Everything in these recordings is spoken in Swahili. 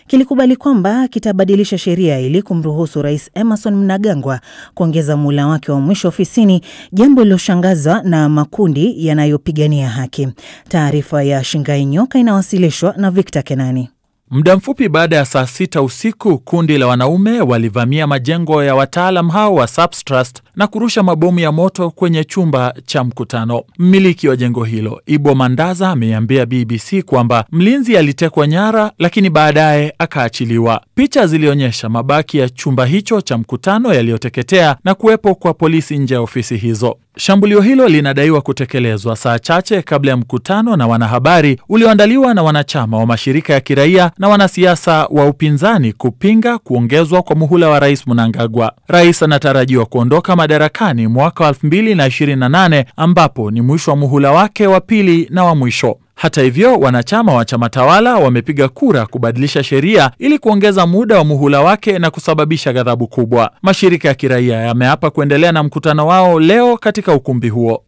kilikubali kwamba kitabadilisha sheria ili kumruhusu Rais Emmerson Mnangagwa kuongeza muhula wake wa mwisho ofisini, jambo lililoshangaza na makundi yanayopigania haki. Taarifa ya Shingai Nyoka inawasilishwa na Victor Kenani. Muda mfupi baada ya saa 6 usiku, kundi la wanaume walivamia majengo ya wataalam hao wa Subtrust na kurusha mabomu ya moto kwenye chumba cha mkutano. Mmiliki wa jengo hilo, Ibo Mandaza, ameambia BBC kwamba mlinzi alitekwa nyara lakini baadaye akaachiliwa. Picha zilionyesha mabaki ya chumba hicho cha mkutano yaliyoteketea na kuwepo kwa polisi nje ya ofisi hizo. Shambulio hilo linadaiwa kutekelezwa saa chache kabla ya mkutano na wanahabari ulioandaliwa na wanachama wa mashirika ya kiraia na wanasiasa wa upinzani kupinga kuongezwa kwa muhula wa Rais Mnangagwa. Rais anatarajiwa kuondoka madarakani mwaka 2028 ambapo ni mwisho wa muhula wake wa pili na wa mwisho. Hata hivyo, wanachama wa chama tawala wamepiga kura kubadilisha sheria ili kuongeza muda wa muhula wake na kusababisha ghadhabu kubwa. Mashirika ya kiraia yameapa kuendelea na mkutano wao leo katika ukumbi huo.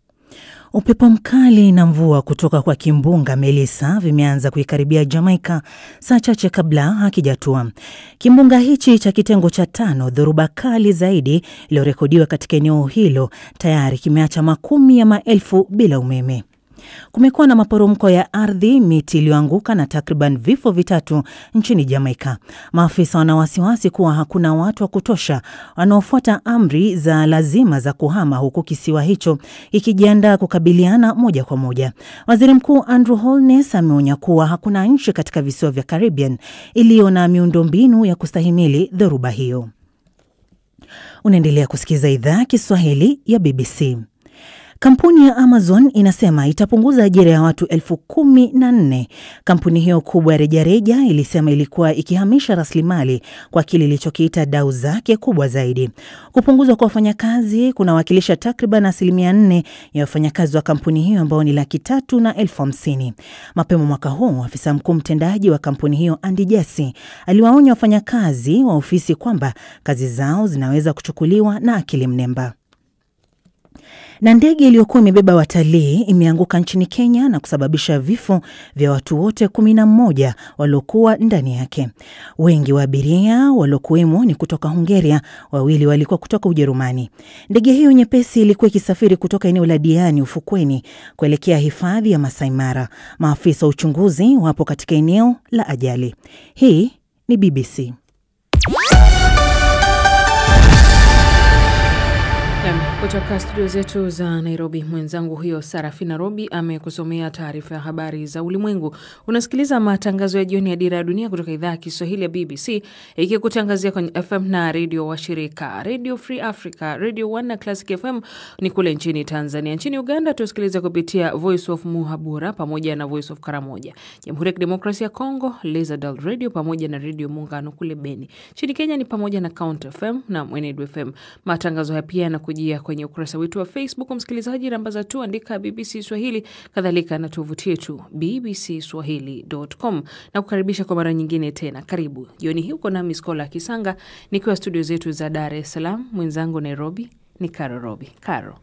Upepo mkali na mvua kutoka kwa kimbunga Melissa vimeanza kuikaribia Jamaica saa chache kabla hakijatua. Kimbunga hichi cha kitengo cha 5, dhoruba kali zaidi iliyorekodiwa katika eneo hilo, tayari kimeacha makumi ya maelfu bila umeme. Kumekuwa na maporomoko ya ardhi, miti iliyoanguka na takriban vifo 3 nchini Jamaica. Maafisa wana wasiwasi kuwa hakuna watu wa kutosha wanaofuata amri za lazima za kuhama, huku kisiwa hicho ikijiandaa kukabiliana moja kwa moja. Waziri Mkuu Andrew Holness ameonya kuwa hakuna nchi katika visiwa vya Caribbean iliyo na miundombinu ya kustahimili dhoruba hiyo. Unaendelea kusikiza idhaa Kiswahili ya BBC. Kampuni ya Amazon inasema itapunguza ajira ya watu 14,000. Kampuni hiyo kubwa ya rejareja ilisema ilikuwa ikihamisha rasilimali kwa kile ilichokiita dau zake kubwa zaidi. Kupunguzwa kwa wafanyakazi kunawakilisha takriban 4% ya wafanyakazi wa kampuni hiyo ambao ni 350,000. Mapema mwaka huu, afisa mkuu mtendaji wa kampuni hiyo Andy Jassy aliwaonya wafanyakazi wa ofisi kwamba kazi zao zinaweza kuchukuliwa na akili mnemba. Na ndege iliyokuwa imebeba watalii imeanguka nchini Kenya na kusababisha vifo vya watu wote 11 waliokuwa ndani yake. Wengi wa abiria waliokuwemo ni kutoka Hungaria, 2 walikuwa kutoka Ujerumani. Ndege hiyo nyepesi ilikuwa ikisafiri kutoka eneo la Diani ufukweni kuelekea hifadhi ya Masai Mara. Maafisa wa uchunguzi wapo katika eneo la ajali. Hii ni BBC. Kutoka studio zetu za Nairobi, mwenzangu huyo Sarafina Robi amekusomea taarifa ya habari za ulimwengu. Unasikiliza matangazo ya jioni ya Dira ya Dunia kutoka idhaa ya Kiswahili ya BBC, ikikutangazia kwenye FM na radio washirika. Radio Free Africa, Radio One na Classic FM ni kule nchini Tanzania. Nchini Uganda tusikiliza kupitia Voice of Muhabura pamoja na Voice of Karamoja. Jamhuri ya Kidemokrasia ya Kongo, Lizadal Radio pamoja na Radio Muungano kule Beni. Nchini Kenya ni pamoja na Count FM na Mwenedu FM. Matangazo haya pia yanakujia kwenye ukurasa wetu wa Facebook, msikilizaji, rambaza tu andika BBC Swahili, kadhalika na tovuti yetu bbcswahili.com. na kukaribisha kwa mara nyingine tena. Karibu. Jioni hii uko nami Skola Kisanga nikiwa studio zetu za Dar es Salaam. Mwenzangu Nairobi ni Karo Robi. Karo.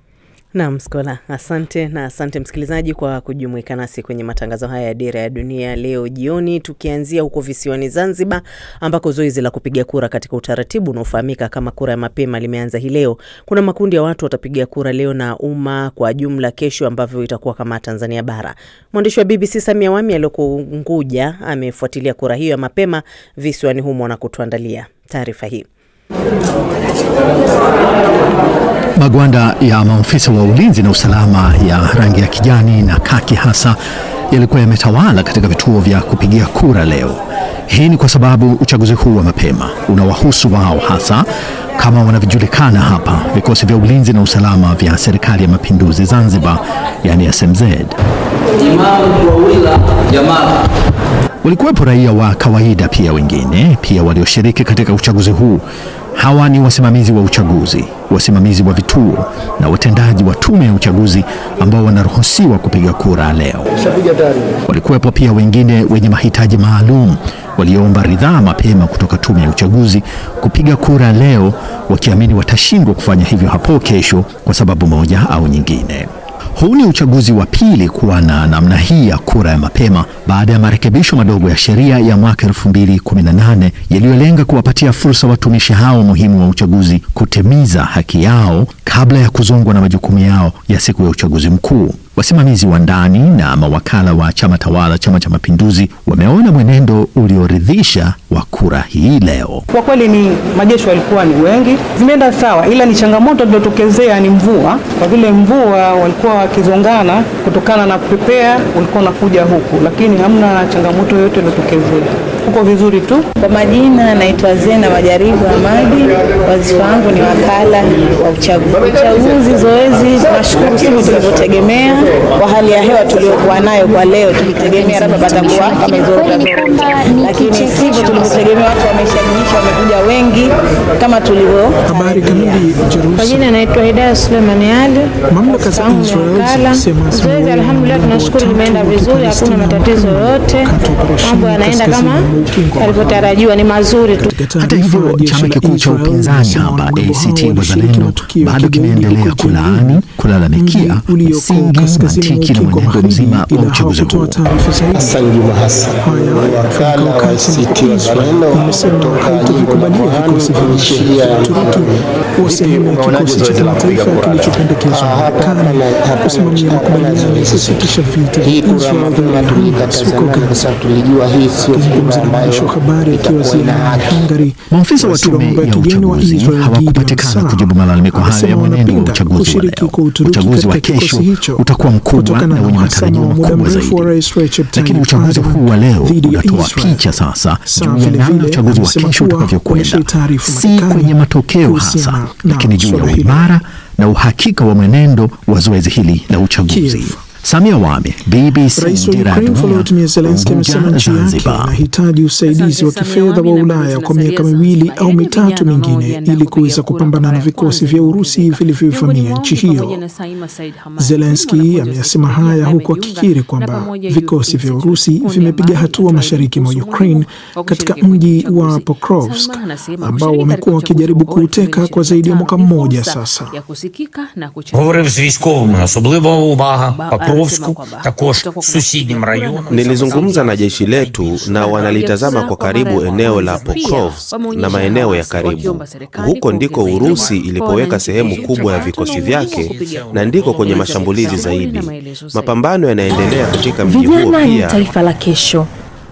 Naam Skola, asante na asante msikilizaji kwa kujumuika nasi kwenye matangazo haya ya Dira ya Dunia leo jioni, tukianzia huko visiwani Zanzibar ambako zoezi la kupiga kura katika utaratibu unaofahamika kama kura ya mapema limeanza hii leo. Kuna makundi ya watu watapiga kura leo na umma kwa jumla kesho, ambavyo itakuwa kama Tanzania bara. Mwandishi wa BBC Samia Wami aliyoko Unguja amefuatilia kura hiyo ya mapema visiwani humo na kutuandalia taarifa hii. Magwanda ya maafisa wa ulinzi na usalama ya rangi ya kijani na kaki hasa yalikuwa yametawala katika vituo vya kupigia kura leo. Hii ni kwa sababu uchaguzi huu wa mapema unawahusu wao hasa, kama wanavyojulikana hapa, vikosi vya ulinzi na usalama vya Serikali ya Mapinduzi Zanzibar, yani SMZ. Walikuwepo raia wa kawaida pia wengine pia walioshiriki katika uchaguzi huu. Hawa ni wasimamizi wa uchaguzi, wasimamizi wa vituo na watendaji wa tume ya uchaguzi ambao wanaruhusiwa kupiga kura leo. Walikuwepo pia wengine wenye mahitaji maalum walioomba ridhaa mapema kutoka tume ya uchaguzi kupiga kura leo, wakiamini watashindwa kufanya hivyo hapo kesho kwa sababu moja au nyingine. Huu ni uchaguzi wa pili kuwa na namna hii ya kura ya mapema baada ya marekebisho madogo ya sheria ya mwaka 2018 yaliyolenga kuwapatia fursa watumishi hao muhimu wa uchaguzi kutimiza haki yao kabla ya kuzongwa na majukumu yao ya siku ya uchaguzi mkuu. Wasimamizi wa ndani na mawakala wa chama tawala, Chama cha Mapinduzi, wameona mwenendo ulioridhisha wa kura hii leo. Kwa kweli ni majeshi walikuwa ni wengi, zimeenda sawa, ila ni changamoto iliyotokezea ni mvua. Kwa vile mvua walikuwa wakizongana kutokana na kupepea ulikuwa unakuja huku, lakini hamna changamoto yoyote iliyotokezea. Uko vizuri tu. Kwa majina naitwa Zena Majaribu Ahmadi, wazifa wangu ni wakala wa uchaguzi. Zoezi nashukuru sisi tulivyotegemea kwa hali ya hewa tuliyokuwa nayo kwa leo, tulitegemea labda patakuwa kama hizo, lakini sivyo tulivyotegemea. Watu wameshajiisha, wamekuja wengi kama tulivyo. Habari kamili Jerusalem. Kwa jina naitwa Hidayah Suleiman Ali. Mamlaka za Israel zinasema zoezi alhamdulillah tunashukuru limeenda vizuri, hakuna matatizo yoyote. Mambo yanaenda kama yalivyotarajiwa, ni mazuri tu. Hata hivyo, chama kikuu cha upinzani hapa ACT Wazalendo bado kimeendelea kulalamikia msingi, mantiki na mwenendo mzima wa uchaguzi huu. Hassan Juma Hassan, wakala wa ACT Wazalendo, haitokubalia vikosi vya sheria ya Uturuki kuwa sehemu ya kikosi cha kimataifa kilichopendekezwa na Marekani kusimamia makubaliano ya kusitisha vita vya Israel dhidi ya Hamas huko Gaza. Akizungumza na waandishi wa habari akiwa ziarani Hungary, maafisa wa tume ya uchaguzi hawakupatikana kujibu malalamiko hayo ya mwenendo wa uchaguzi wa leo. Uchaguzi wa kesho utakuwa mkubwa na wenye matarajio makubwa zaidi, lakini uchaguzi huu wa leo unatoa picha sasa juu ya namna uchaguzi wa kesho utakavyokwenda, si kwenye matokeo hasa, lakini juu ya uimara na uhakika wa mwenendo wa zoezi hili la uchaguzi. Samia Wame, BBC, Rais wa Ukraine Volodymyr Zelensky amesema nchi yake inahitaji usaidizi wa kifedha wa Ulaya kwa miaka 2 au 3 mingine ili kuweza kupambana na vikosi vya Urusi vilivyovamia nchi hiyo. Zelensky amesema haya huku akikiri kwamba vikosi vya Urusi vimepiga hatua mashariki mwa Ukraine katika mji wa Pokrovsk ambao wamekuwa wakijaribu kuuteka kwa zaidi ya mwaka mmoja sasa. Nilizungumza na jeshi letu na wanalitazama kwa karibu eneo la Pokrovsk na maeneo ya karibu. Huko ndiko Urusi ilipoweka sehemu kubwa ya vikosi vyake na ndiko kwenye mashambulizi zaidi. Mapambano yanaendelea katika mji huo pia. Ni taifa la kesho,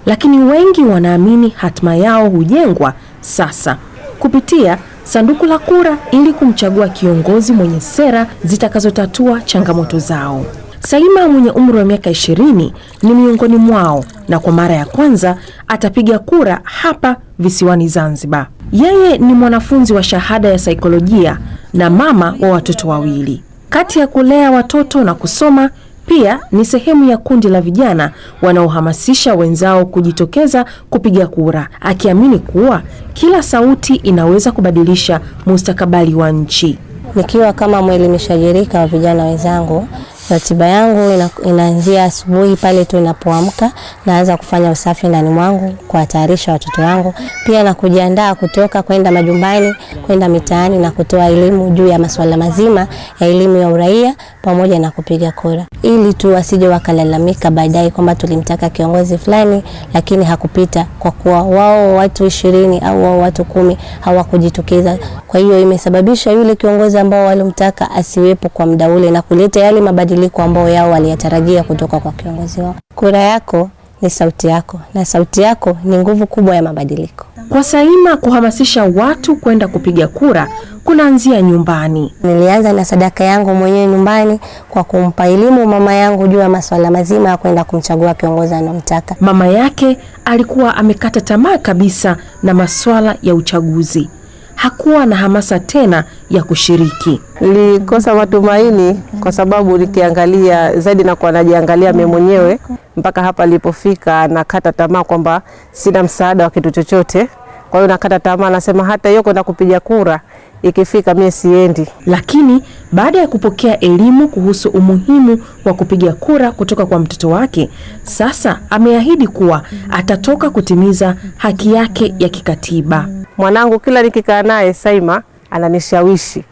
lakini wengi wanaamini hatima yao hujengwa sasa kupitia sanduku la kura ili kumchagua kiongozi mwenye sera zitakazotatua changamoto zao. Saima mwenye umri wa miaka 20 ni miongoni mwao, na kwa mara ya kwanza atapiga kura hapa visiwani Zanzibar. Yeye ni mwanafunzi wa shahada ya saikolojia na mama wa watoto 2. Kati ya kulea watoto na kusoma, pia ni sehemu ya kundi la vijana wanaohamasisha wenzao kujitokeza kupiga kura, akiamini kuwa kila sauti inaweza kubadilisha mustakabali wa nchi. Nikiwa kama mwelimishaji rika wa vijana wenzangu, ratiba yangu inaanzia asubuhi pale tu ninapoamka, naanza kufanya usafi ndani mwangu, kuwatayarisha watoto wangu, pia na kujiandaa kutoka kwenda majumbani, kwenda mitaani na kutoa elimu juu ya masuala mazima ya elimu ya uraia pamoja na kupiga kura, ili tu wasije wakalalamika baadaye kwamba tulimtaka kiongozi fulani lakini hakupita kwa kuwa wao watu 20 au wao watu 10 hawakujitokeza. Kwa hiyo imesababisha yule kiongozi ambao walimtaka asiwepo kwa muda ule na kuleta yale mabadiliko ambao yao waliyatarajia kutoka kwa kiongozi wao. Kura yako ni sauti yako, na sauti yako ni nguvu kubwa ya mabadiliko. Kwa Saima, kuhamasisha watu kwenda kupiga kura kunaanzia nyumbani. Nilianza na sadaka yangu mwenyewe nyumbani kwa kumpa elimu mama yangu juu ya masuala mazima ya kwenda kumchagua kiongozi anomtaka. Mama yake alikuwa amekata tamaa kabisa na masuala ya uchaguzi. Hakuwa na hamasa tena ya kushiriki. Nilikosa matumaini kwa sababu nikiangalia zaidi na kwa najiangalia mimi mwenyewe mpaka hapa nilipofika, nakata tamaa kwamba sina msaada wa kitu chochote. Kwa hiyo nakata tamaa, nasema hata hiyo kwenda kupiga kura ikifika mimi siendi. Lakini baada ya kupokea elimu kuhusu umuhimu wa kupiga kura kutoka kwa mtoto wake, sasa ameahidi kuwa atatoka kutimiza haki yake ya kikatiba. Mwanangu kila nikikaa naye Saima ananishawishi,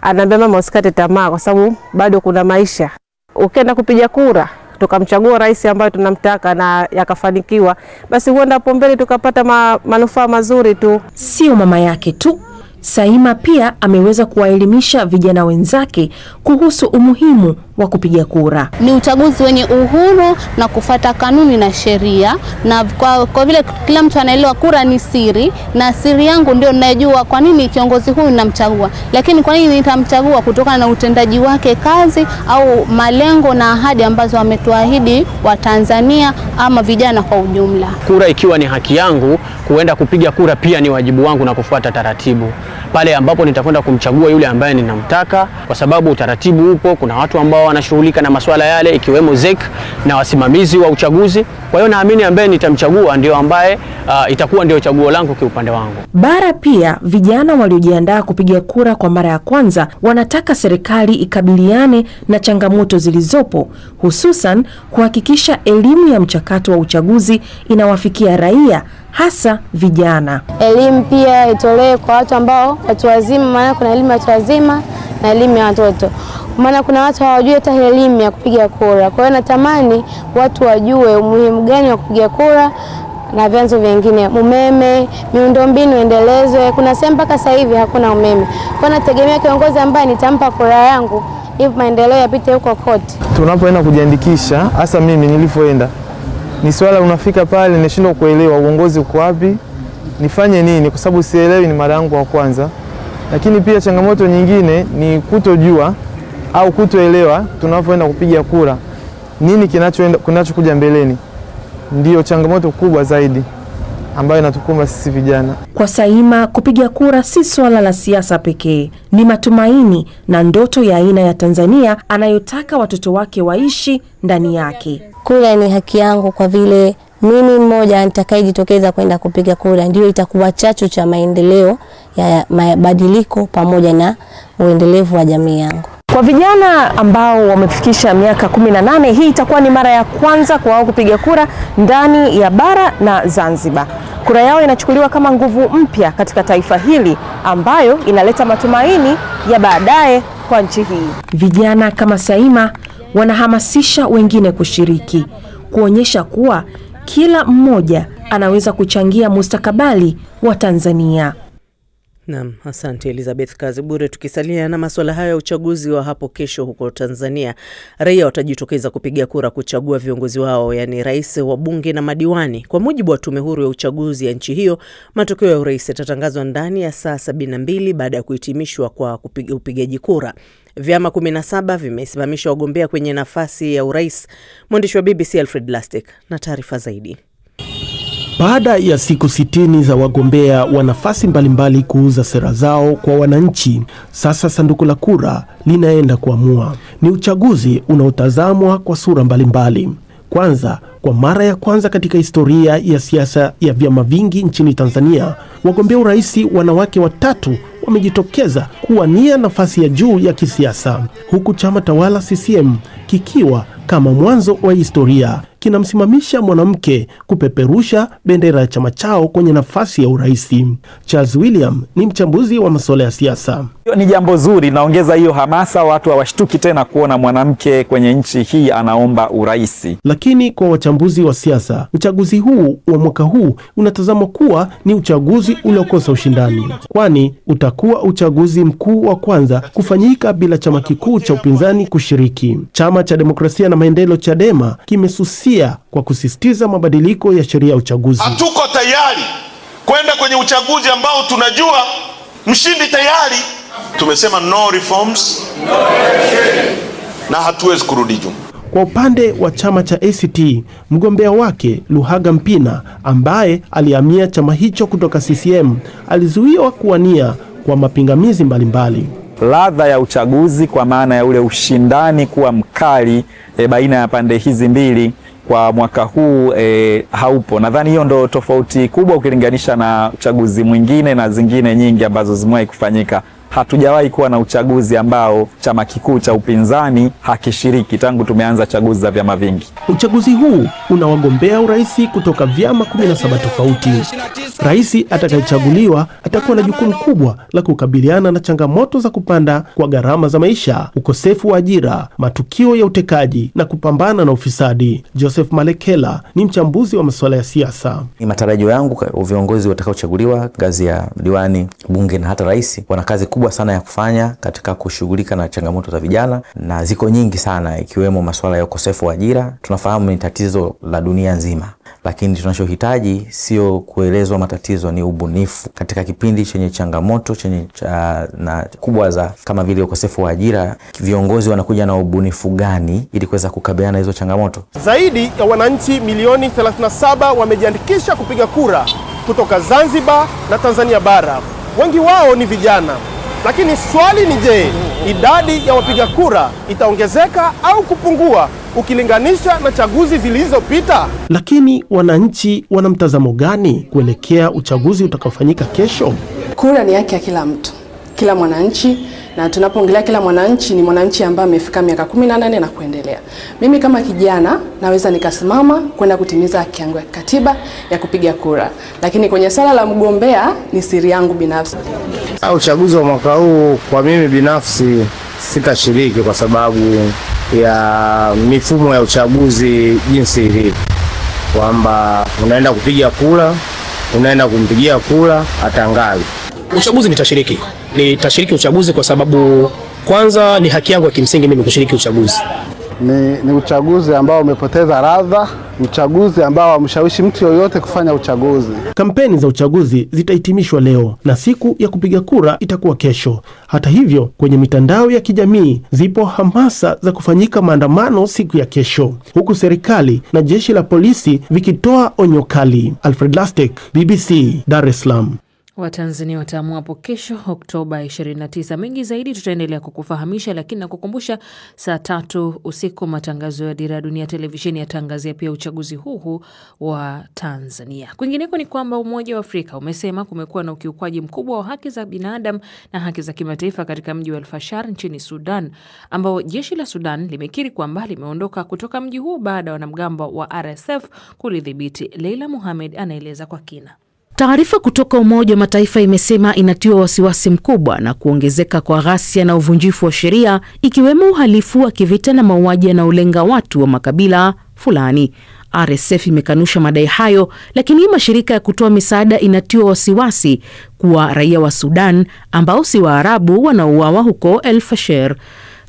ananiambia mama usikate tamaa kwa sababu bado kuna maisha. ukienda kupiga kura tukamchagua rais ambaye tunamtaka na yakafanikiwa, basi huenda hapo mbele tukapata manufaa mazuri tu. Sio mama yake tu, Saima pia ameweza kuwaelimisha vijana wenzake kuhusu umuhimu wa kupiga kura. Ni uchaguzi wenye uhuru na kufuata kanuni na sheria, na kwa vile kila mtu anaelewa kura ni siri, na siri yangu ndio ninajua kwa nini kiongozi huyu namchagua. Lakini kwa nini nitamchagua? Kutokana na utendaji wake kazi au malengo na ahadi ambazo ametuahidi wa Tanzania ama vijana kwa ujumla. Kura ikiwa ni haki yangu, kuenda kupiga kura pia ni wajibu wangu na kufuata taratibu. Pale ambapo nitakwenda kumchagua yule ambaye ninamtaka, kwa sababu utaratibu upo, kuna watu ambao wanashughulika na masuala yale ikiwemo ZEC na wasimamizi wa uchaguzi. Kwa hiyo naamini ambaye nitamchagua ndio ambaye itakuwa ndio chaguo langu kiupande wangu. Bara pia vijana waliojiandaa kupiga kura kwa mara ya kwanza wanataka serikali ikabiliane na changamoto zilizopo, hususan kuhakikisha elimu ya mchakato wa uchaguzi inawafikia raia, hasa vijana. Elimu pia itolewe kwa watu ambao watu wazima, maana kuna elimu ya watu wazima na elimu ya watoto. Maana kuna watu hawajui hata elimu ya kupiga kura. Kwa hiyo natamani watu wajue umuhimu gani wa kupiga kura na vyanzo vingine. Umeme, miundombinu endelezwe. Kuna sehemu mpaka sasa hivi hakuna umeme. Kwa hiyo nategemea kiongozi ambaye nitampa kura yangu ili maendeleo yapite huko kote. Tunapoenda kujiandikisha, hasa mimi nilipoenda, ni swala unafika pale nishindwa kuelewa uongozi uko wapi, nifanye nini, kwa sababu sielewi, ni mara yangu ya kwanza. Lakini pia changamoto nyingine ni kutojua au kutoelewa tunapoenda kupiga kura nini kinachokuja mbeleni. Ndio changamoto kubwa zaidi ambayo inatukumba sisi vijana. Kwa Saima, kupiga kura si swala la siasa pekee, ni matumaini na ndoto ya aina ya Tanzania anayotaka watoto wake waishi ndani yake. Kura ni haki yangu, kwa vile mimi mmoja nitakayejitokeza kwenda kupiga kura ndio itakuwa chachu cha maendeleo ya mabadiliko pamoja na uendelevu wa jamii yangu. Kwa vijana ambao wamefikisha miaka 18, hii itakuwa ni mara ya kwanza kwa wao kupiga kura ndani ya bara na Zanzibar. Kura yao inachukuliwa kama nguvu mpya katika taifa hili ambayo inaleta matumaini ya baadaye kwa nchi hii. Vijana kama Saima wanahamasisha wengine kushiriki, kuonyesha kuwa kila mmoja anaweza kuchangia mustakabali wa Tanzania. Naam, asante Elizabeth Kazibure. Tukisalia na masuala haya ya uchaguzi wa hapo kesho huko Tanzania, raia watajitokeza kupiga kura kuchagua viongozi wao, yani rais, wabunge na madiwani. Kwa mujibu wa tume huru ya uchaguzi ya nchi hiyo, matokeo ya urais yatatangazwa ndani ya saa 72 baada ya kuhitimishwa kwa upigaji kura. Vyama 17 vimesimamisha wagombea kwenye nafasi ya urais. Mwandishi wa BBC Alfred Lastek na taarifa zaidi. Baada ya siku 60 za wagombea wa nafasi mbalimbali kuuza sera zao kwa wananchi, sasa sanduku la kura linaenda kuamua. Ni uchaguzi unaotazamwa kwa sura mbalimbali. Kwanza, kwa mara ya kwanza katika historia ya siasa ya vyama vingi nchini Tanzania, wagombea urais wanawake 3 wamejitokeza kuwania nafasi ya juu ya kisiasa, huku chama tawala CCM kikiwa kama mwanzo wa historia kinamsimamisha mwanamke kupeperusha bendera ya chama chao kwenye nafasi ya urais. Charles William ni mchambuzi wa masuala ya siasa. Ni jambo zuri, naongeza hiyo hamasa, watu hawashtuki tena kuona mwanamke kwenye nchi hii anaomba urais. Lakini kwa wachambuzi wa siasa, uchaguzi huu wa mwaka huu unatazamwa kuwa ni uchaguzi uliokosa ushindani, kwani utakuwa uchaguzi mkuu wa kwanza kufanyika bila chama kikuu cha upinzani kushiriki. Chama cha Demokrasia na Maendeleo Chadema kimesusia kwa kusisitiza mabadiliko ya sheria ya uchaguzi. Hatuko tayari kwenda kwenye uchaguzi ambao tunajua mshindi tayari. Tumesema no reforms, no election, na hatuwezi kurudi nyuma. Kwa upande wa chama cha ACT, mgombea wake Luhaga Mpina ambaye alihamia chama hicho kutoka CCM alizuiwa kuwania kwa mapingamizi mbalimbali. Ladha ya uchaguzi kwa maana ya ule ushindani kuwa mkali baina ya pande hizi mbili kwa mwaka huu haupo. Nadhani hiyo ndo tofauti kubwa ukilinganisha na uchaguzi mwingine na zingine nyingi ambazo zimewahi kufanyika hatujawahi kuwa na uchaguzi ambao chama kikuu cha upinzani hakishiriki tangu tumeanza chaguzi za vyama vingi. Uchaguzi huu una wagombea urais kutoka vyama 17 tofauti. Rais atakayechaguliwa atakuwa na jukumu kubwa la kukabiliana na changamoto za kupanda kwa gharama za maisha, ukosefu wa ajira, matukio ya utekaji na kupambana na ufisadi. Joseph Malekela ni mchambuzi wa masuala ya siasa. Ni matarajio yangu viongozi watakaochaguliwa ngazi ya diwani, bunge na hata rais wana kazi kubwa sana ya kufanya katika kushughulika na changamoto za vijana, na ziko nyingi sana, ikiwemo masuala ya ukosefu wa ajira. Tunafahamu ni tatizo la dunia nzima, lakini tunachohitaji sio kuelezwa matatizo, ni ubunifu. Katika kipindi chenye changamoto na kubwa za kama vile ukosefu wa ajira, viongozi wanakuja na ubunifu gani ili kuweza kukabiliana hizo changamoto? Zaidi ya wananchi milioni 37 wamejiandikisha kupiga kura kutoka Zanzibar na Tanzania bara. Wengi wao ni vijana. Lakini swali ni je, idadi ya wapiga kura itaongezeka au kupungua ukilinganisha na chaguzi zilizopita? Lakini wananchi wana mtazamo gani kuelekea uchaguzi utakaofanyika kesho? Kura ni haki ya kila mtu, kila mwananchi, na tunapoongelea kila mwananchi ni mwananchi ambaye amefika miaka 18 na kuendelea. Mimi kama kijana naweza nikasimama kwenda kutimiza haki yangu ya katiba ya kupiga kura. Lakini kwenye sala la mgombea ni siri yangu binafsi. Uchaguzi wa mwaka huu kwa mimi binafsi sitashiriki kwa sababu ya mifumo ya uchaguzi jinsi ilivyo, kwamba unaenda kupiga kura, unaenda kumpigia kura atangaze. Uchaguzi nitashiriki uchaguzi kwa sababu kwanza ni haki yangu ya kimsingi mimi kushiriki uchaguzi. Ni uchaguzi ambao umepoteza ladha, uchaguzi ambao hamshawishi mtu yoyote kufanya uchaguzi. Kampeni za uchaguzi zitahitimishwa leo na siku ya kupiga kura itakuwa kesho. Hata hivyo, kwenye mitandao ya kijamii zipo hamasa za kufanyika maandamano siku ya kesho, huku serikali na jeshi la polisi vikitoa onyo kali. Alfred Lastek, BBC, Dar es Salaam. Watanzania wataamua hapo kesho Oktoba 29. Mengi zaidi tutaendelea kukufahamisha, lakini nakukumbusha saa 3 usiku matangazo ya Dira ya Dunia televisheni yatangazia pia uchaguzi huu wa Tanzania. Kwingineko ni kwamba Umoja wa Afrika umesema kumekuwa na ukiukwaji mkubwa wa haki za binadamu na haki za kimataifa katika mji wa El-Fasher nchini Sudan, ambao jeshi la Sudan limekiri kwamba limeondoka kutoka mji huo baada ya wanamgambo wa RSF kulidhibiti. Leila Mohamed anaeleza kwa kina. Taarifa kutoka Umoja wa Mataifa imesema inatiwa wasiwasi mkubwa na kuongezeka kwa ghasia na uvunjifu wa sheria, ikiwemo uhalifu wa kivita na mauaji yanayolenga watu wa makabila fulani. RSF imekanusha madai hayo, lakini mashirika ya kutoa misaada inatiwa wasiwasi kuwa raia wa Sudan ambao si Waarabu wanauawa huko El-Fasher.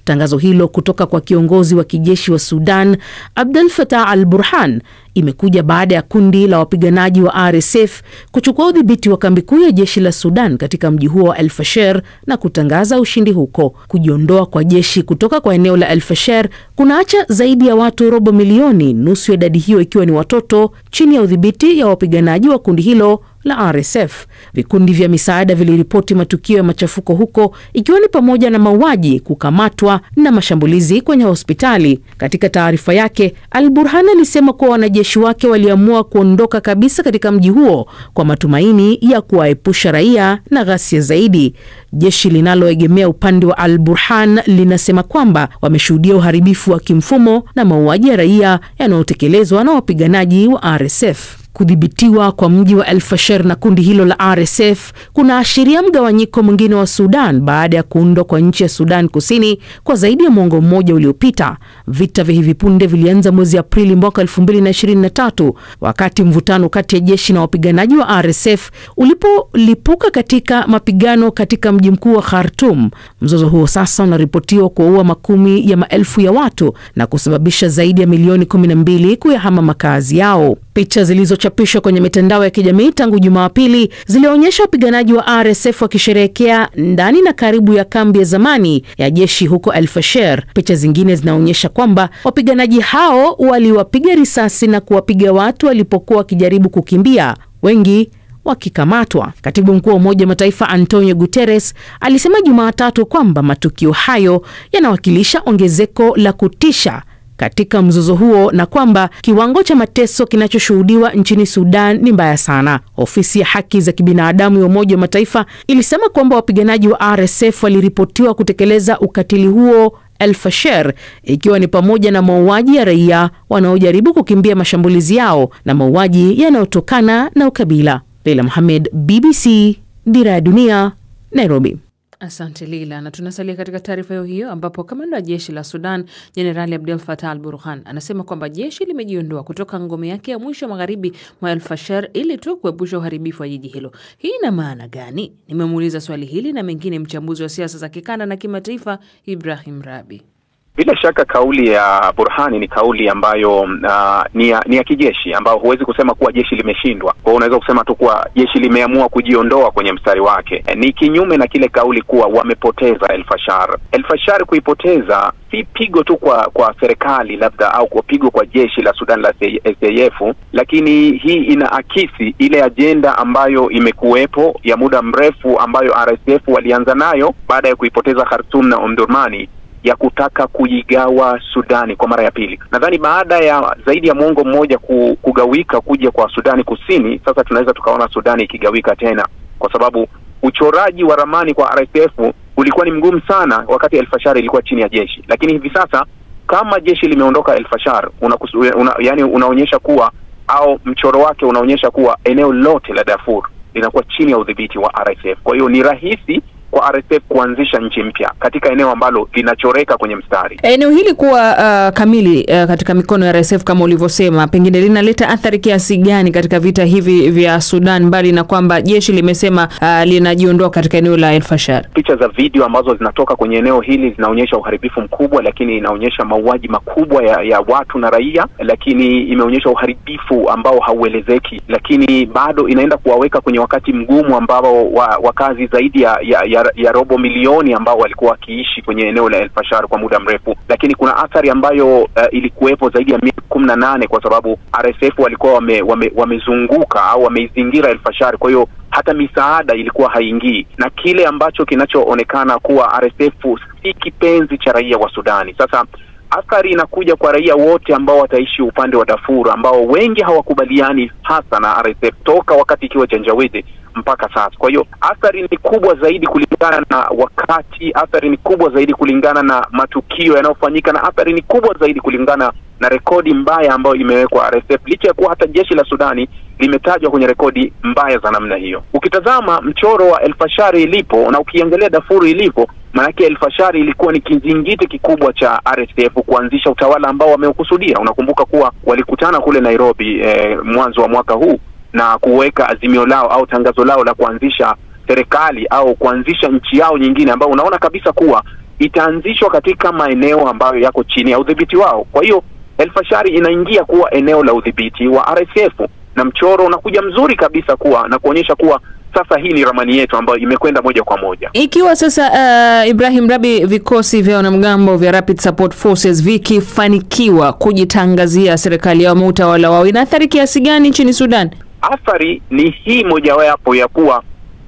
Tangazo hilo kutoka kwa kiongozi wa kijeshi wa Sudan, Abdel Fattah al-Burhan, imekuja baada ya kundi la wapiganaji wa RSF kuchukua udhibiti wa kambi kuu ya jeshi la Sudan katika mji huo wa El-Fasher na kutangaza ushindi huko. Kujiondoa kwa jeshi kutoka kwa eneo la El-Fasher kunaacha zaidi ya watu robo milioni, nusu ya idadi hiyo ikiwa ni watoto, chini ya udhibiti ya wapiganaji wa kundi hilo la RSF. Vikundi vya misaada viliripoti matukio ya machafuko huko, ikiwa ni pamoja na mauaji, kukamatwa na mashambulizi kwenye hospitali. Katika taarifa yake, Al-Burhan alisema kuwa wanajeshi wake waliamua kuondoka kabisa katika mji huo kwa matumaini ya kuwaepusha raia na ghasia zaidi. Jeshi linaloegemea upande wa Al-Burhan linasema kwamba wameshuhudia uharibifu wa kimfumo na mauaji ya raia yanayotekelezwa na wapiganaji wa RSF. Kudhibitiwa kwa mji wa El-Fasher na kundi hilo la RSF kunaashiria mgawanyiko mwingine wa Sudan baada ya kuundwa kwa nchi ya Sudan Kusini kwa zaidi ya mwongo mmoja uliopita. Vita vya hivi punde vilianza mwezi Aprili mwaka 2023 wakati mvutano kati ya jeshi na wapiganaji wa RSF ulipolipuka katika mapigano katika mji mkuu wa Khartoum. Mzozo huo sasa unaripotiwa kuua makumi ya maelfu ya watu na kusababisha zaidi ya milioni 12 kuyahama makazi yao. Picha zilizochapishwa kwenye mitandao ya kijamii tangu Jumapili zilionyesha wapiganaji wa RSF wakisherehekea ndani na karibu ya kambi ya zamani ya jeshi huko El-Fasher. Picha zingine zinaonyesha kwamba wapiganaji hao waliwapiga risasi na kuwapiga watu walipokuwa wakijaribu kukimbia, wengi wakikamatwa. Katibu mkuu wa Umoja wa Mataifa Antonio Guterres alisema Jumatatu kwamba matukio hayo yanawakilisha ongezeko la kutisha katika mzozo huo na kwamba kiwango cha mateso kinachoshuhudiwa nchini Sudan ni mbaya sana. Ofisi ya haki za kibinadamu ya Umoja wa Mataifa ilisema kwamba wapiganaji wa RSF waliripotiwa kutekeleza ukatili huo El-Fasher, ikiwa ni pamoja na mauaji ya raia wanaojaribu kukimbia mashambulizi yao na mauaji yanayotokana na ukabila. Leila Mohamed, BBC, Dira ya Dunia, Nairobi. Asante Leila, na tunasalia katika taarifa hiyo ambapo kamanda wa jeshi la Sudan, Jenerali Abdel Fattah al-Burhan, anasema kwamba jeshi limejiondoa kutoka ngome yake ya mwisho magharibi mwa El-Fasher ili tu kuepusha uharibifu wa jiji hilo. Hii ina maana gani? Nimemuuliza swali hili na mengine mchambuzi wa siasa za kikanda na kimataifa Ibrahim Rabi. Bila shaka kauli ya Burhani ni kauli ambayo ni ya kijeshi, ambao huwezi kusema kuwa jeshi limeshindwa. Kwa unaweza kusema tu kuwa jeshi limeamua kujiondoa kwenye mstari wake. Ni kinyume na kile kauli kuwa wamepoteza El-Fasher. El-Fasher kuipoteza si pigo tu kwa serikali labda au kwa pigo kwa jeshi la Sudan la SAF, lakini hii inaakisi ile ajenda ambayo imekuwepo ya muda mrefu ambayo RSF walianza nayo baada ya kuipoteza Khartoum na Omdurman, ya kutaka kuigawa Sudani kwa mara ya pili. Nadhani baada ya zaidi ya muongo mmoja kugawika kuja kwa Sudani Kusini, sasa tunaweza tukaona Sudani ikigawika tena, kwa sababu uchoraji wa ramani kwa RSF ulikuwa ni mgumu sana wakati El-Fasher ilikuwa chini ya jeshi. Lakini hivi sasa kama jeshi limeondoka El-Fasher, yani unaonyesha kuwa, au mchoro wake unaonyesha kuwa eneo lote la Darfur linakuwa chini ya udhibiti wa RSF. Kwa hiyo ni rahisi kwa RSF kuanzisha nchi mpya katika eneo ambalo linachoreka kwenye mstari. Eneo hili kuwa kamili katika mikono ya RSF kama ulivyosema, pengine linaleta athari kiasi gani katika vita hivi vya Sudan, mbali na kwamba jeshi limesema linajiondoa katika eneo la El-Fasher? Picha za video ambazo zinatoka kwenye eneo hili zinaonyesha uharibifu mkubwa, lakini inaonyesha mauaji makubwa ya watu na raia, lakini imeonyesha uharibifu ambao hauelezeki, lakini bado inaenda kuwaweka kwenye wakati mgumu ambao wakazi zaidi ya robo milioni ambao walikuwa wakiishi kwenye eneo la El-Fasher kwa muda mrefu. Lakini kuna athari ambayo ilikuwepo zaidi ya miaka 18 kwa sababu RSF walikuwa wamezunguka au wameizingira El-Fasher, kwa hiyo hata misaada ilikuwa haingii, na kile ambacho kinachoonekana kuwa RSF si kipenzi cha raia wa Sudani. Sasa athari inakuja kwa raia wote ambao wataishi upande wa Darfur, ambao wengi hawakubaliani hasa na RSF toka wakati ikiwa Janjaweed mpaka sasa. Kwa hiyo athari ni kubwa zaidi kulingana na wakati, athari ni kubwa zaidi kulingana na matukio yanayofanyika, na athari ni kubwa zaidi kulingana na rekodi mbaya ambayo imewekwa RSF, licha ya kuwa hata jeshi la Sudani limetajwa kwenye rekodi mbaya za namna hiyo. Ukitazama mchoro wa El-Fasher ilipo na ukiangalia Darfur ilipo, maana El-Fasher ilikuwa ni kizingiti kikubwa cha RSF kuanzisha utawala ambao wameukusudia. Unakumbuka kuwa walikutana kule Nairobi mwanzo wa mwaka huu na kuweka azimio lao au tangazo lao la kuanzisha serikali au kuanzisha nchi yao nyingine, ambao unaona kabisa kuwa itaanzishwa katika maeneo ambayo yako chini ya udhibiti wao. Kwa hiyo El-Fasher inaingia kuwa eneo la udhibiti wa RSF, na mchoro unakuja mzuri kabisa kuwa na kuonyesha kuwa sasa hii ni ramani yetu ambayo imekwenda moja kwa moja. Ikiwa sasa Ibrahim Rabi, vikosi vya wanamgambo vya Rapid Support Forces vikifanikiwa kujitangazia serikali ya utawala wao, ina athari kiasi gani nchini Sudan? Athari ni hii mojawapo ya kuwa,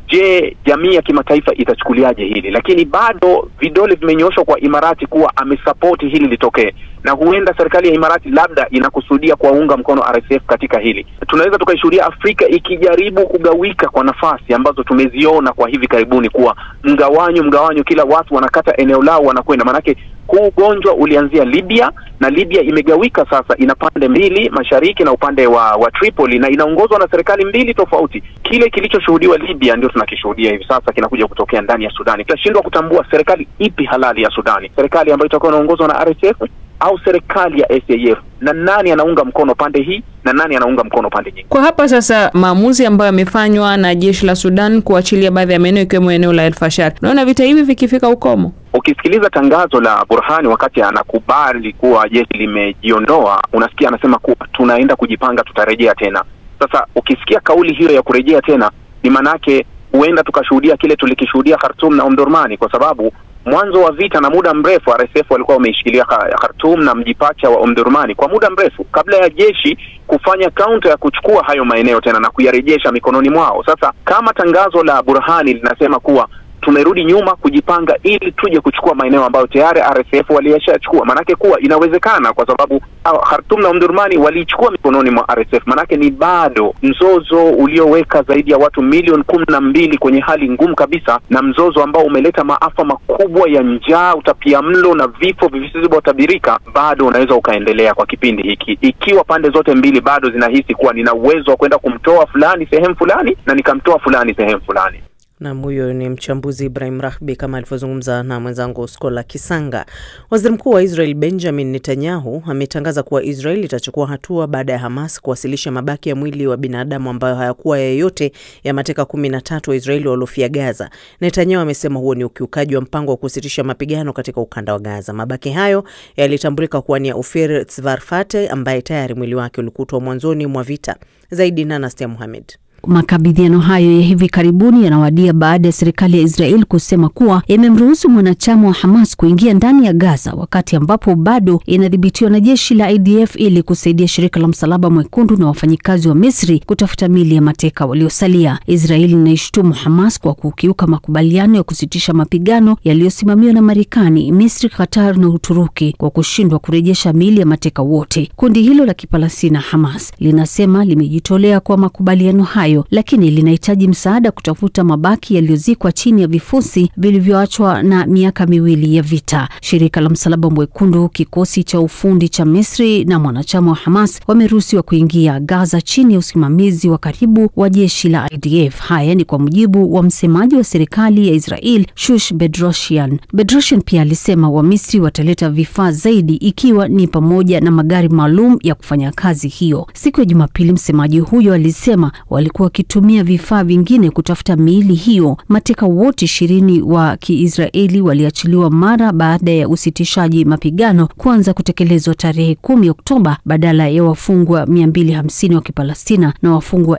je, jamii ya kimataifa itachukuliaje hili? Lakini bado vidole vimenyoshwa kwa Imarati kuwa amesapoti hili litokee, na huenda serikali ya Imarati labda inakusudia kuwaunga mkono RSF katika hili. Tunaweza tukaishuhudia Afrika ikijaribu kugawika kwa nafasi ambazo tumeziona kwa hivi karibuni, kuwa mgawanyo, kila watu wanakata eneo lao wanakwenda. Manake huu ugonjwa ulianzia Libya, na Libya imegawika sasa, ina pande mbili, mashariki na upande wa Tripoli, na inaongozwa na serikali mbili tofauti. Kile kilichoshuhudiwa Libya ndio tunakishuhudia hivi sasa kinakuja kutokea ndani ya Sudani. Tunashindwa kutambua serikali ipi halali ya Sudani, serikali ambayo itakuwa inaongozwa na RSF au serikali ya SAF, na nani anaunga mkono pande hii na nani anaunga mkono pande nyingine. Kwa hapa sasa, maamuzi ambayo yamefanywa na jeshi la Sudan kuachilia baadhi ya maeneo ikiwemo eneo la El-Fasher, unaona vita hivi vikifika ukomo? Ukisikiliza tangazo la Burhani wakati anakubali kuwa jeshi limejiondoa, unasikia anasema kuwa tunaenda kujipanga, tutarejea tena. Sasa ukisikia kauli hiyo ya kurejea tena, ni manake huenda tukashuhudia kile tulikishuhudia Khartoum na Omdurman, kwa sababu mwanzo wa vita na muda mrefu RSF walikuwa wameishikilia Khartoum na mjipacha wa Omdurman kwa muda mrefu kabla ya jeshi kufanya counter ya kuchukua hayo maeneo tena na kuyarejesha mikononi mwao. Sasa kama tangazo la Burhani linasema kuwa tumerudi nyuma kujipanga ili tuje kuchukua maeneo ambayo tayari RSF waliyashachukua. Manake kuwa inawezekana, kwa sababu Khartoum na Omdurman walichukua mikononi mwa RSF. Manake ni bado mzozo ulioweka zaidi ya watu milioni 12 kwenye hali ngumu kabisa, na mzozo ambao umeleta maafa makubwa ya njaa, utapiamlo na vifo visivyotabirika, bado unaweza ukaendelea kwa kipindi hiki ikiwa pande zote mbili bado zinahisi kuwa nina uwezo wa kwenda kumtoa fulani sehemu fulani na nikamtoa fulani sehemu fulani. Na huyo ni mchambuzi Ibrahim Rahbi kama alivyozungumza na mwenzangu Skola Kisanga. Waziri Mkuu wa Israel Benjamin Netanyahu ametangaza kuwa Israel itachukua hatua baada ya Hamas kuwasilisha mabaki ya mwili wa binadamu ambayo hayakuwa yoyote ya mateka 13 wa Israeli waliofia Gaza. Netanyahu amesema huo ni ukiukaji wa mpango wa kusitisha mapigano katika ukanda wa Gaza. Mabaki hayo yalitambulika kuwa ni ya Ofer Tzvarfate ambaye tayari mwili wake ulikutwa mwanzoni mwa vita. Zaidi na Nastia Mohamed. Makabidhiano hayo ya hivi karibuni yanawadia baada ya serikali ya Israel kusema kuwa imemruhusu mwanachama wa Hamas kuingia ndani ya Gaza wakati ambapo bado inadhibitiwa na jeshi la IDF ili kusaidia shirika la Msalaba Mwekundu na wafanyikazi wa Misri kutafuta mili ya mateka waliosalia. Israel inaishtumu Hamas kwa kukiuka makubaliano ya kusitisha mapigano yaliyosimamiwa na Marekani, Misri, Qatar na Uturuki kwa kushindwa kurejesha mili ya mateka wote. Kundi hilo la Kipalestina Hamas linasema limejitolea kwa makubaliano hayo, lakini linahitaji msaada kutafuta mabaki yaliyozikwa chini ya vifusi vilivyoachwa na miaka 2 ya vita. Shirika la Msalaba Mwekundu, kikosi cha ufundi cha Misri na mwanachama wa Hamas wameruhusiwa kuingia Gaza chini ya usimamizi wa karibu wa jeshi la IDF. Haya ni kwa mujibu wa msemaji wa serikali ya Israel, Shush Bedroshian. Bedroshian pia alisema wa Misri wataleta vifaa zaidi, ikiwa ni pamoja na magari maalum ya kufanya kazi hiyo. Siku ya Jumapili, msemaji huyo alisema walikuwa wakitumia vifaa vingine kutafuta miili hiyo. Mateka wote 20 wa Kiisraeli waliachiliwa mara baada ya usitishaji mapigano kuanza kutekelezwa tarehe 10 Oktoba badala ya wafungwa 250 wa Kipalestina na wafungwa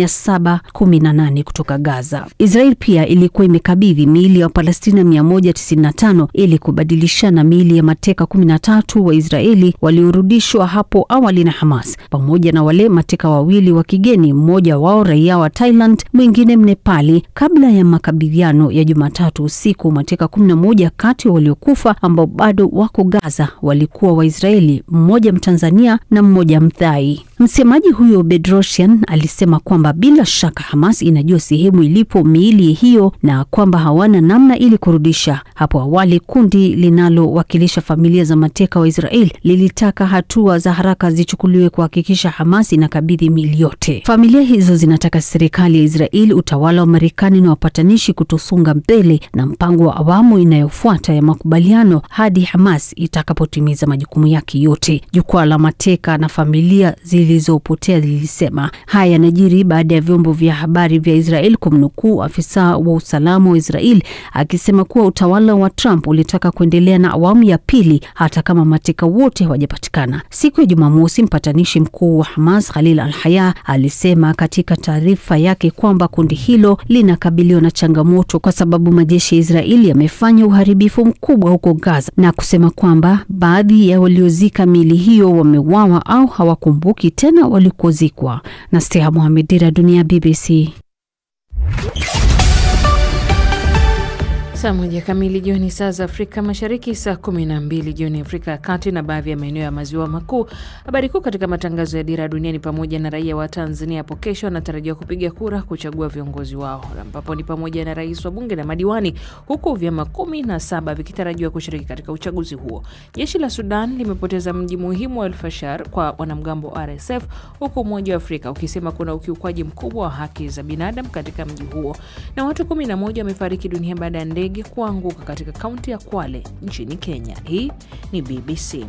1718 kutoka Gaza. Israel pia ilikuwa imekabidhi miili ya Palestina 195 ili kubadilishana miili ya mateka 13 wa Israeli waliorudishwa hapo awali na Hamas, pamoja na wale mateka wawili wa kigeni, mmoja wao raia wa Thailand, mwingine Mnepali. Kabla ya makabidhiano ya Jumatatu usiku, mateka 11 kati ya waliokufa ambao bado wako Gaza walikuwa Waisraeli, mmoja Mtanzania na mmoja Mthai. Msemaji huyo Bedroshian alisema kwamba bila shaka Hamas inajua sehemu ilipo miili hiyo na kwamba hawana namna ili kurudisha. Hapo awali kundi linalowakilisha familia za mateka wa Israel lilitaka hatua za haraka zichukuliwe kuhakikisha Hamas inakabidhi miili yote. Familia hizo zinataka serikali ya Israel, utawala wa Marekani na wapatanishi kutosunga mbele na mpango wa awamu inayofuata ya makubaliano hadi Hamas itakapotimiza majukumu yake yote. Jukwaa la mateka na familia zilizopotea lilisema haya yanajiri baada ya vyombo vya habari vya Israel kumnukuu afisa wa usalama wa Israel akisema kuwa utawala wa Trump ulitaka kuendelea na awamu ya pili hata kama mateka wote hawajapatikana. Siku ya Jumamosi, mpatanishi mkuu wa Hamas Khalil al-Hayya alisema katika taarifa yake kwamba kundi hilo linakabiliwa na changamoto kwa sababu majeshi ya Israeli yamefanya uharibifu mkubwa huko Gaza, na kusema kwamba baadhi ya waliozika miili hiyo wameuawa au hawakumbuki tena walikozikwa. Nastia Mohamed, Dira Dunia, BBC. Saa 1 kamili jioni saa za Afrika Mashariki, saa 12 jioni Afrika ya Kati na baadhi ya maeneo ya maziwa makuu. Habari kuu katika matangazo ya Dira Dunia ni pamoja na raia wa Tanzania hapo kesho wanatarajiwa kupiga kura kuchagua viongozi wao, ambapo ni pamoja na rais wa bunge na madiwani, huku vyama 17 vikitarajiwa kushiriki katika uchaguzi huo. Jeshi la Sudan limepoteza mji muhimu wa El Fasher kwa wanamgambo wa RSF, huku Umoja wa Afrika ukisema kuna ukiukwaji mkubwa wa haki za binadamu katika mji huo. Na watu 11 wamefariki dunia baada ya ndege kuanguka katika kaunti ya Kwale nchini Kenya. Hii ni BBC.